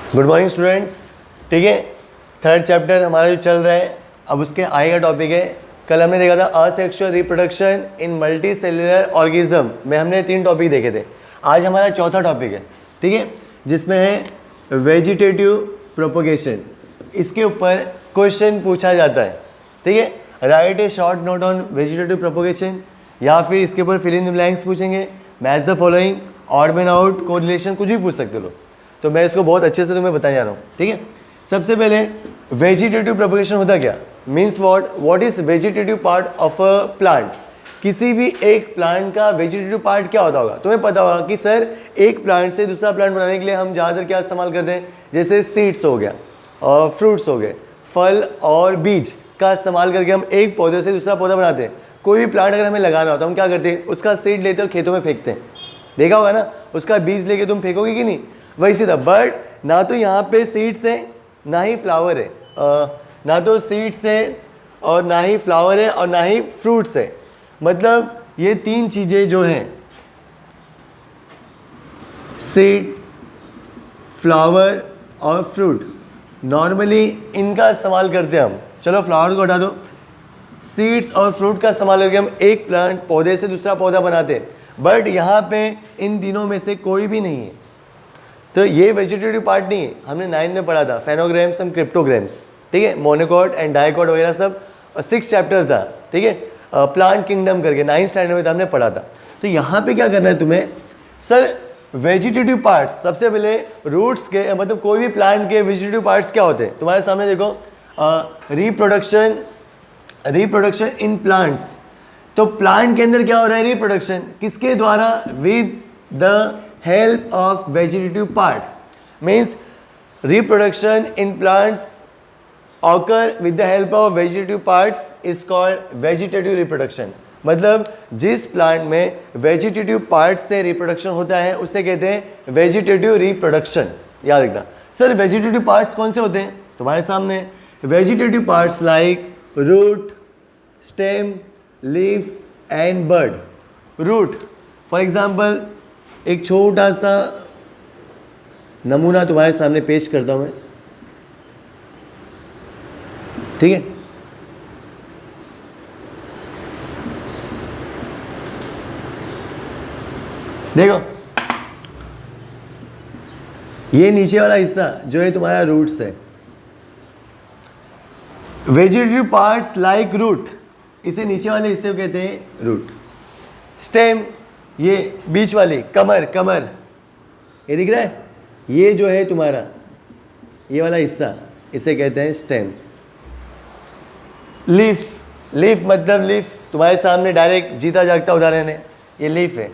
Good morning students. ठीक है, third chapter हमारा जो चल रहा है, अब उसके आगे का टॉपिक है। कल हमने देखा था asexual reproduction in multi cellular organism में हमने 3 टॉपिक देखे थे। आज हमारा चौथा टॉपिक है, ठीक है, जिसमें है वेजिटेटिव प्रोपोगेशन। इसके ऊपर क्वेश्चन पूछा जाता है, ठीक है। Right A short note on vegetative propagation, या फिर इसके ऊपर फिल इन द ब्लैंक्स पूछेंगे, match the following, odd man out, correlation, कुछ भी पूछ सकते हो। तो मैं इसको बहुत अच्छे से तुम्हें बताने जा रहा हूँ, ठीक है। सबसे पहले वेजिटेटिव प्रोपोगेशन होता क्या, means what is vegetative part of a plant. किसी भी एक प्लांट का वेजिटेटिव पार्ट क्या होता होगा, तुम्हें पता होगा कि सर एक प्लांट से दूसरा प्लांट बनाने के लिए हम ज़्यादातर क्या इस्तेमाल करते हैं, जैसे सीड्स हो गया और फ्रूट्स हो गए, फल और बीज का इस्तेमाल करके हम एक पौधे से दूसरा पौधा बनाते हैं। कोई भी प्लांट अगर हमें लगाना हो तो हम क्या करते हैं, उसका सीड लेते और खेतों में फेंकते हैं, देखा होगा ना। उसका बीज लेके तुम फेंकोगे कि नहीं, वैसे था। बट ना तो यहाँ पे सीड्स है ना ही फ्लावर है, ना तो सीड्स है और ना ही फ्लावर है और ना ही फ्रूट्स है। मतलब ये 3 चीज़ें जो हैं, सीड, फ्लावर और फ्रूट, नॉर्मली इनका इस्तेमाल करते हैं हम। चलो फ्लावर को हटा दो, सीड्स और फ्रूट का इस्तेमाल करके हम एक प्लांट पौधे से दूसरा पौधा बनाते हैं। बट यहाँ पे इन तीनों में से कोई भी नहीं है, तो ये वेजिटेटिव पार्ट नहीं है। हमने 9 में पढ़ा था फेनोग्राम्स एंड क्रिप्टोग्राम्स, ठीक है, मोनोकॉट एंड डाइकॉट वगैरह सब 6 चैप्टर था, ठीक है, प्लांट किंगडम करके 9th स्टैंडर्ड में था, हमने पढ़ा था। तो यहाँ पे क्या करना है तुम्हें, सर वेजिटेटिव पार्ट्स, सबसे पहले रूट्स के, मतलब कोई भी प्लांट के वेजिटेटिव पार्ट्स क्या होते हैं तुम्हारे सामने देखो। रिप्रोडक्शन इन प्लांट्स, तो प्लांट के अंदर क्या हो रहा है, रिप्रोडक्शन किसके द्वारा, with the help of vegetative parts. Means reproduction in plants occur with the help of vegetative parts is called vegetative reproduction. मतलब जिस प्लांट में वेजिटेटिव पार्ट से रिप्रोडक्शन होता है उसे कहते हैं वेजिटेटिव रिप्रोडक्शन। याद रखना सर, वेजिटेटिव पार्ट्स कौन से होते हैं तुम्हारे सामने, vegetative parts like root, stem, leaf and bud. Root for example, एक छोटा सा नमूना तुम्हारे सामने पेश करता हूं मैं, ठीक है। देखो ये नीचे वाला हिस्सा जो है तुम्हारा रूट्स है। वेजिटेटिव पार्ट्स लाइक रूट, इसे नीचे वाले हिस्से को कहते हैं रूट। स्टेम, ये बीच वाली कमर, ये दिख रहा है, ये जो है तुम्हारा ये वाला हिस्सा, इसे कहते हैं स्टेम। लीफ मतलब लीफ तुम्हारे सामने डायरेक्ट जीता जागता उदाहरण है, ये लीफ है।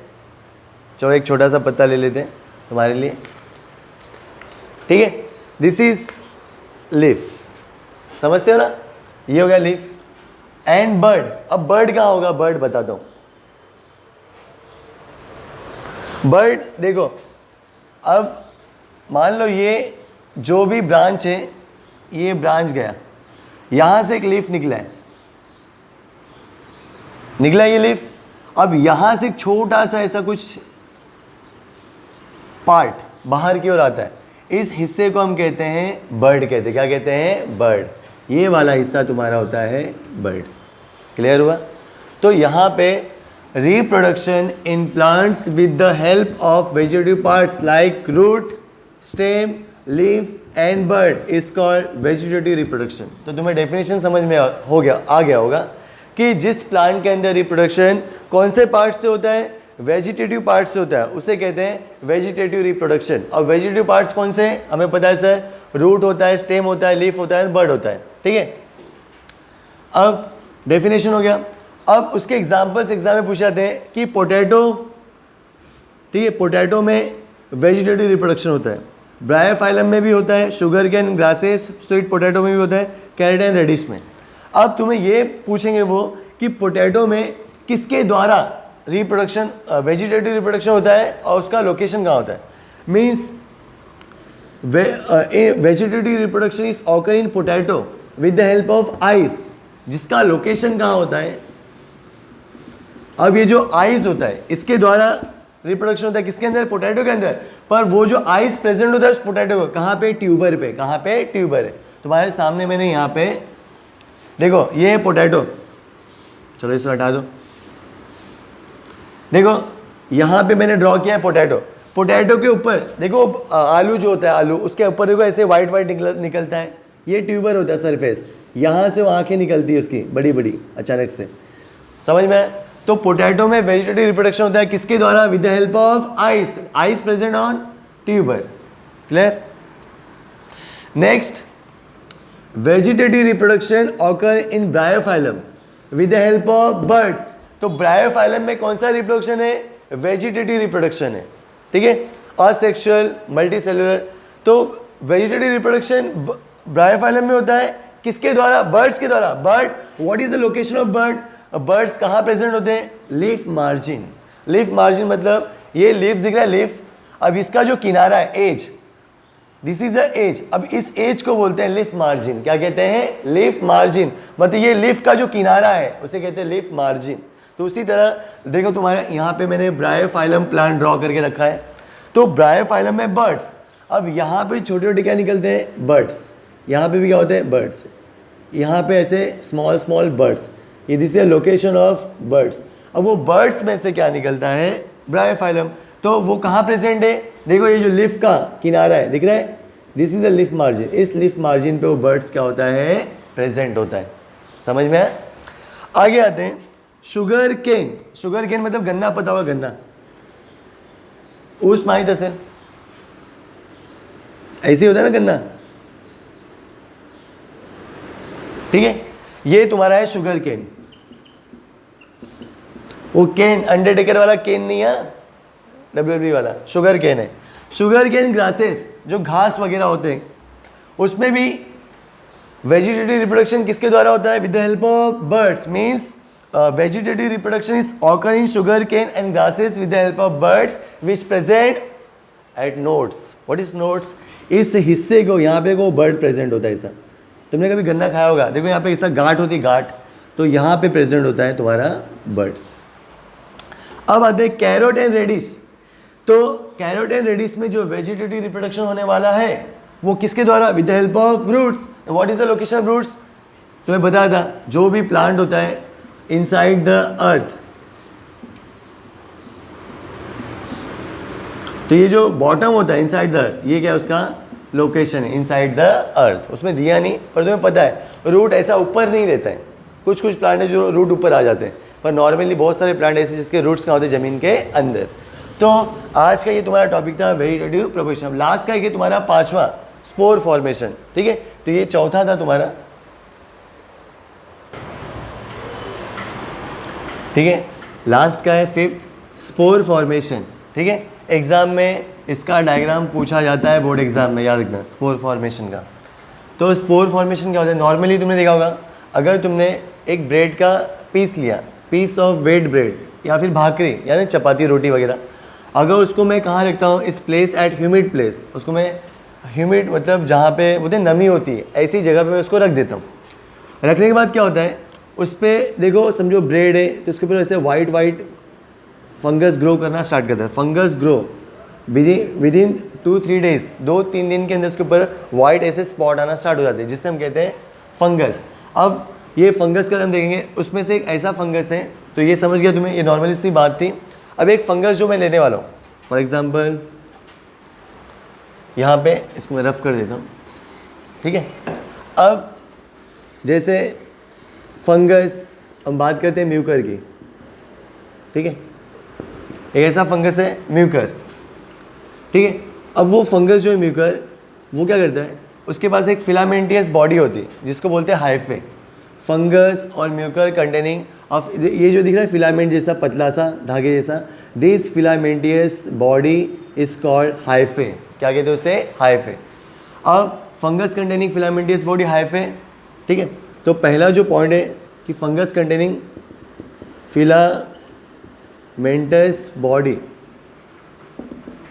चलो एक छोटा सा पत्ता ले लेते हैं तुम्हारे लिए, ठीक है, दिस इज लीफ, समझते हो ना, ये हो गया लीफ। एंड बर्ड, अब बर्ड कहाँ होगा, बर्ड बताता हूँ। बर्ड देखो, अब मान लो ये जो भी ब्रांच है, ये ब्रांच गया, यहां से एक लीफ निकला ये लीफ। अब यहां से एक छोटा सा ऐसा कुछ पार्ट बाहर की ओर आता है, इस हिस्से को हम कहते हैं बर्ड, कहते हैं, क्या कहते हैं, बर्ड। ये वाला हिस्सा तुम्हारा होता है बर्ड। क्लियर हुआ। तो यहाँ पे reproduction in plants with the help of vegetative parts like root, stem, leaf and bud is called vegetative reproduction. तो तुम्हें डेफिनेशन समझ में आ गया होगा कि जिस प्लांट के अंदर रिप्रोडक्शन कौन से पार्ट से होता है, वेजिटेटिव पार्ट से होता है, उसे कहते हैं वेजिटेटिव रिप्रोडक्शन। और वेजिटेटिव पार्ट्स कौन से हैं हमें पता है सर, रूट होता है, स्टेम होता है, लीफ होता है, बर्ड होता है, ठीक है। अब डेफिनेशन हो गया। अब उसके एग्जाम्पल्स एग्जाम में पूछ जाते हैं कि पोटैटो, ठीक है, पोटैटो में वेजिटेटिव रिप्रोडक्शन होता है, ब्रायोफाइलम में भी होता है, sugarcane, grasses, sweet potato में भी होता है, कैरेट एंड रेडिश में। अब तुम्हें ये पूछेंगे वो कि पोटैटो में किसके द्वारा रिप्रोडक्शन, वेजिटेटिव रिप्रोडक्शन होता है और उसका लोकेशन कहाँ होता है। Means vegetative reproduction is occur in potato with the help of ice, जिसका लोकेशन कहाँ होता है। अब ये जो आइस होता है इसके द्वारा रिप्रोडक्शन होता है किसके अंदर, पोटैटो के अंदर, पर वो जो आइस प्रेजेंट होता है उस पोटैटो को कहाँ पे, ट्यूबर पे, कहाँ पे, ट्यूबर है। तुम्हारे सामने मैंने यहाँ पे देखो ये है पोटैटो, चलो इसको हटा दो, देखो यहाँ पे मैंने ड्रॉ किया है पोटैटो, पोटैटो के ऊपर देखो आलू जो होता है, आलू उसके ऊपर देखो ऐसे वाइट वाइट निकलता है, ये ट्यूबर होता है सरफेस, यहाँ से वो आँखें निकलती है उसकी बड़ी बड़ी अचानक से, समझ में आया? तो पोटैटो में वेजिटेटिव रिप्रोडक्शन होता है किसके द्वारा, with the help of ice, ice present on tuber, clear. Next, vegetative reproduction occur in Bryophyllum with the help of birds. तो ब्रायोफाइलम में कौन सा रिप्रोडक्शन है, वेजिटेटिव रिप्रोडक्शन है, ठीक है, असेक्सुअल मल्टीसेलुलर। तो वेजिटेटिव रिप्रोडक्शन ब्रायोफाइलम में होता है किसके द्वारा, बर्ड्स के द्वारा। Bird, what is the location of bird, birds कहाँ प्रेजेंट होते हैं, लीफ मार्जिन, लीफ मार्जिन मतलब ये लीफ दिख रहा है, लीफ, अब इसका जो किनारा है edge, this is the edge, अब इस एज को बोलते हैं लीफ मार्जिन, क्या कहते हैं, लीफ मार्जिन, मतलब ये लीफ का जो किनारा है उसे कहते हैं लीफ मार्जिन। तो उसी तरह देखो तुम्हारे यहाँ पे मैंने ब्रायोफाइलम प्लांट ड्रॉ करके रखा है, तो ब्रायोफाइलम में बर्ड्स, अब यहाँ पे छोटे छोटे क्या निकलते हैं, बर्ड्स, यहाँ पे भी क्या होते हैं, बर्ड्स, यहाँ पे ऐसे स्मॉल स्मॉल बर्ड्स, ये this is location of birds. अब वो बर्ड्स में से क्या निकलता है, ब्रायोफाइलम, तो वो कहाँ प्रेजेंट है, देखो ये जो लिफ का किनारा है दिख रहा है, दिस इज द लिफ मार्जिन, इस लिफ मार्जिन पे वो बर्ड्स क्या होता है, प्रेजेंट होता है, समझ में आया। आगे आते हैं, शुगर केन, शुगर केन मतलब गन्ना, पता होगा गन्ना, ऊस माहित असेल, ऐसे होता है ना गन्ना, ठीक है, ये तुम्हारा है शुगर केन, वो केन अंडरटेकर वाला केन नहीं है, WWE वाला शुगर केन है। शुगर केन ग्रासेस जो घास वगैरह होते हैं उसमें भी वेजिटेटिव रिप्रोडक्शन किसके द्वारा होता है, with the help of buds, means vegetative reproduction is occur in sugarcane and grasses with the help of buds which present at nodes. What is nodes, इस हिस्से को यहाँ पे को बर्ड प्रेजेंट होता है ऐसा, तुमने कभी गन्ना खाया होगा, देखो यहाँ पे ऐसा गांठ होती है, गांठ, तो यहाँ पे प्रेजेंट होता है तुम्हारा बर्ड्स। अब आते हैं कैरोट एंड रेडिश, तो कैरोट एंड रेडिश में जो वेजिटेटिव रिप्रोडक्शन होने वाला है वो किसके द्वारा, with the help of roots. What is the location of roots, तो मैं बताया था जो भी प्लांट होता है इनसाइड द अर्थ, तो ये जो बॉटम होता है इनसाइड द अर्थ, ये क्या है उसका लोकेशन है, इनसाइड द अर्थ, उसमें दिया नहीं, पर तुम्हें पता है रूट ऐसा ऊपर नहीं रहता है, कुछ कुछ प्लांट है जो रूट ऊपर आ जाते हैं, पर नॉर्मली बहुत सारे प्लांट ऐसे जिसके रूट्स कहाँ होते हैं, जमीन के अंदर। तो आज का ये तुम्हारा टॉपिक था वेजिटेटिव प्रोपगेशन। लास्ट का ये तुम्हारा पांचवा स्पोर फॉर्मेशन, ठीक है, तो ये चौथा था तुम्हारा, ठीक है, लास्ट का है फिफ्थ स्पोर फॉर्मेशन, ठीक है, एग्जाम में इसका डायग्राम पूछा जाता है बोर्ड एग्जाम में, याद रखना स्पोर फॉर्मेशन का। तो स्पोर फॉर्मेशन क्या होता है, नॉर्मली तुमने देखा होगा अगर तुमने एक ब्रेड का पीस लिया, पीस ऑफ वेट ब्रेड या फिर भाकरी यानी चपाती रोटी वगैरह, अगर उसको मैं कहाँ रखता हूँ, इस प्लेस एट ह्यूमिड प्लेस, उसको मैं ह्यूमिड मतलब जहाँ पे बोलते हैं नमी होती है ऐसी जगह पे मैं उसको रख देता हूँ। रखने के बाद क्या होता है, उस पर देखो समझो ब्रेड है तो उसके ऊपर ऐसे वाइट वाइट फंगस ग्रो करना स्टार्ट करता है, fungus grow with in 2-3 days, 2-3 दिन के अंदर उसके ऊपर वाइट ऐसे स्पॉट आना स्टार्ट हो जाते हैं जिससे हम कहते हैं फंगस। अब ये फंगस का हम देखेंगे, उसमें से एक ऐसा फंगस है, तो ये समझ गया तुम्हें, ये नॉर्मली सी बात थी। अब एक फंगस जो मैं लेने वाला हूँ, फॉर एग्जांपल यहाँ पे इसको मैं रफ कर देता हूँ, ठीक है। अब जैसे फंगस हम बात करते हैं म्यूकर की, ठीक है, एक ऐसा फंगस है म्यूकर, ठीक है। अब वो फंगस जो है म्यूकर, वो क्या करता है, उसके पास एक फिलामेंटियस बॉडी होती है जिसको बोलते हैं हाइफे। फंगस और म्यूकर कंटेनिंग ऑफ, ये जो दिख रहा है फिलामेंट जैसा पतला सा धागे जैसा, this filamentous body is called hyphae. क्या कहते हैं उसे, हाइफे। अब fungus containing filamentous body hyphae, ठीक है। तो पहला जो पॉइंट है कि fungus containing filamentous body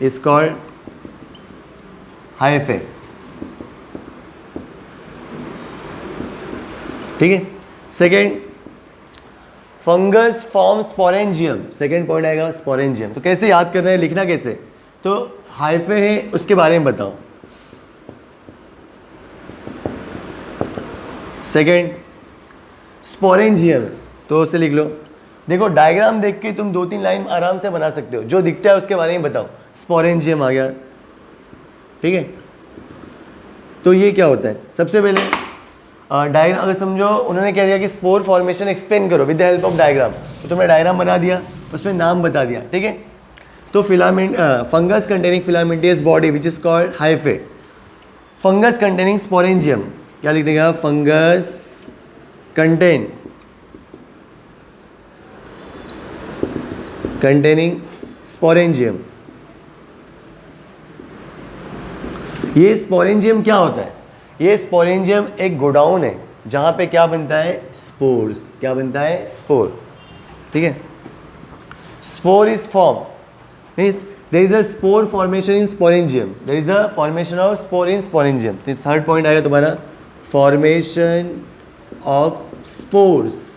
is called hyphae, ठीक है। Second, fungus form sporangium, second point आएगा स्पोरेंजियम। तो कैसे याद करना है, लिखना कैसे, तो हाइफे है उसके बारे में बताओ। सेकेंड स्पोरेंजियम, तो उसे लिख लो। देखो डायग्राम देख के तुम 2-3 लाइन आराम से बना सकते हो, जो दिखता है उसके बारे में बताओ। स्पोरेंजियम आ गया, ठीक है। तो ये क्या होता है, सबसे पहले डायग्राम अगर समझो, उन्होंने क्या दिया कि स्पोर फॉर्मेशन एक्सप्लेन करो with the help of diagram, तो तुमने डायग्राम बना दिया, उसमें नाम बता दिया, ठीक है। तो filament fungus containing filamentous body which is called hyphae, fungus containing sporangium, क्या लिख देगा, फंगस कंटेनिंग स्पोरेंजियम। ये स्पोरेंजियम क्या होता है, ये स्पोरेंजियम एक गोडाउन है जहां पे क्या बनता है, स्पोर्स, क्या बनता है, स्पोर, ठीक है। Spore is form means there is a spore formation in sporangium, there is a formation of spore in sporangium. Third point आएगा तुम्हारा फॉर्मेशन ऑफ स्पोर्स।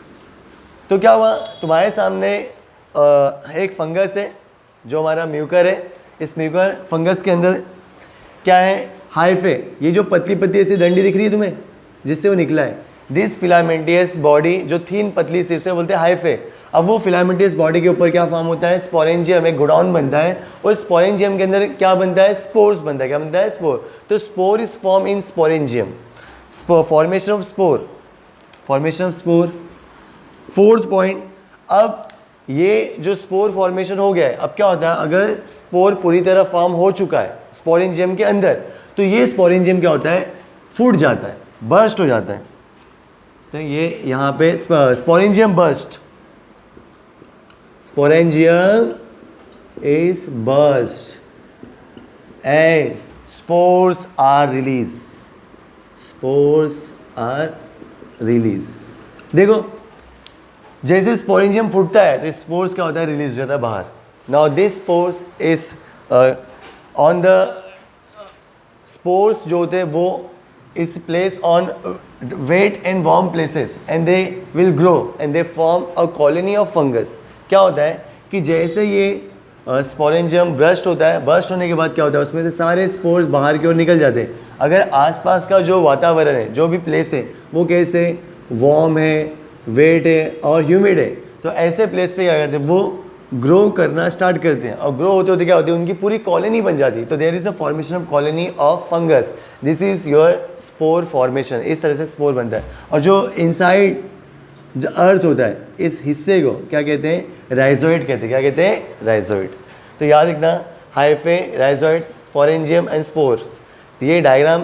तो क्या हुआ, तुम्हारे सामने एक फंगस है जो हमारा म्यूकर है, इस म्यूकर फंगस के अंदर क्या है, हाइफे, ये जो पतली पतली ऐसी डंडी दिख रही है तुम्हें जिससे वो निकला है, दिस फिलामेंटियस बॉडी जो थीन पतली सी, उसे बोलते हैं हाइफे। अब वो फिलामेंटियस बॉडी के ऊपर क्या फॉर्म होता है, स्पोरेंजियम, एक गोडाउन बनता है, और स्पोरेंजियम के अंदर क्या बनता है, स्पोर्स बनता है, क्या बनता है, स्पोर। तो spore is form in sporangium, formation of spore, formation of spore. Fourth point, अब ये जो स्पोर फॉर्मेशन हो गया है, अब क्या होता है, अगर स्पोर पूरी तरह फॉर्म हो चुका है स्पोरेंजियम के अंदर, तो ये स्पोरेंजियम क्या होता है, फूट जाता है, बर्स्ट हो जाता है। तो ये यहाँ पे sporangium burst, sporangium is burst and spores are release, spores are release. देखो जैसे स्पोरेंजियम फूटता है तो स्पोर्स क्या होता है, रिलीज हो जाता है बाहर। Now this spores is on the, spores जो होते हैं वो is place on wet and warm places and they will grow and they form a colony of fungus. क्या होता है कि जैसे ये स्पोरेंजियम बर्स्ट होता है, बर्स्ट होने के बाद क्या होता है, उसमें से सारे स्पोर्स बाहर की ओर निकल जाते हैं। अगर आसपास का जो वातावरण है, जो भी प्लेस है, वो कैसे वार्म है, वेट है और ह्यूमिड है, तो ऐसे प्लेस पे क्या करते हैं, वो ग्रो करना स्टार्ट करते हैं, और ग्रो होते होते क्या होती है, उनकी पूरी कॉलोनी बन जाती है। तो there is a formation of colony of fungus, this is your spore formation. इस तरह से स्पोर बनता है। और जो इनसाइड जो अर्थ होता है, इस हिस्से को क्या कहते हैं, राइजोइड कहते हैं, क्या कहते हैं, राइजोइड। तो याद रखना, hyphae, rhizoids, sporangium and spores. ये डायग्राम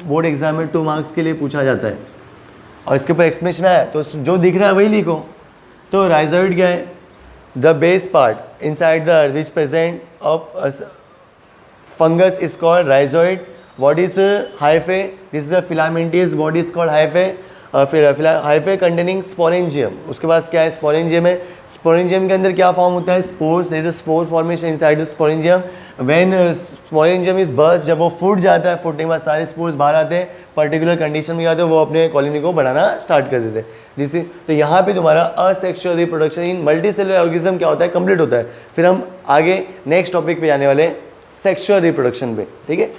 बोर्ड एग्जाम में 2 मार्क्स के लिए पूछा जाता है, और इसके ऊपर एक्सप्लेनेशन आया, तो जो दिख रहा है वही लिखो। तो राइजोइड क्या है, the base part inside the earth which present of fungus is called rhizoid. What is hyphae, this is the filamentous body is called hyphae. फिर हाइफे कंटेनिंग स्पोरेंजियम, उसके पास क्या है, स्पोरेंजियम है। स्पोरेंजियम के अंदर क्या फॉर्म होता है, spores, there is a spore formation inside the sporangium. When sporangium is burst, जब वो फूट जाता है, फूटने के बाद सारे स्पोर्स बाहर आते हैं, पर्टिकुलर कंडीशन में आते हैं, वो अपने कॉलोनी को बढ़ाना स्टार्ट कर देते हैं। जिससे तो यहाँ पे तुम्हारा asexual reproduction in multicellular organism क्या होता है, कंप्लीट होता है। फिर हम आगे नेक्स्ट टॉपिक पे जाने वाले हैं, सेक्सुअल रिप्रोडक्शन पे, ठीक है।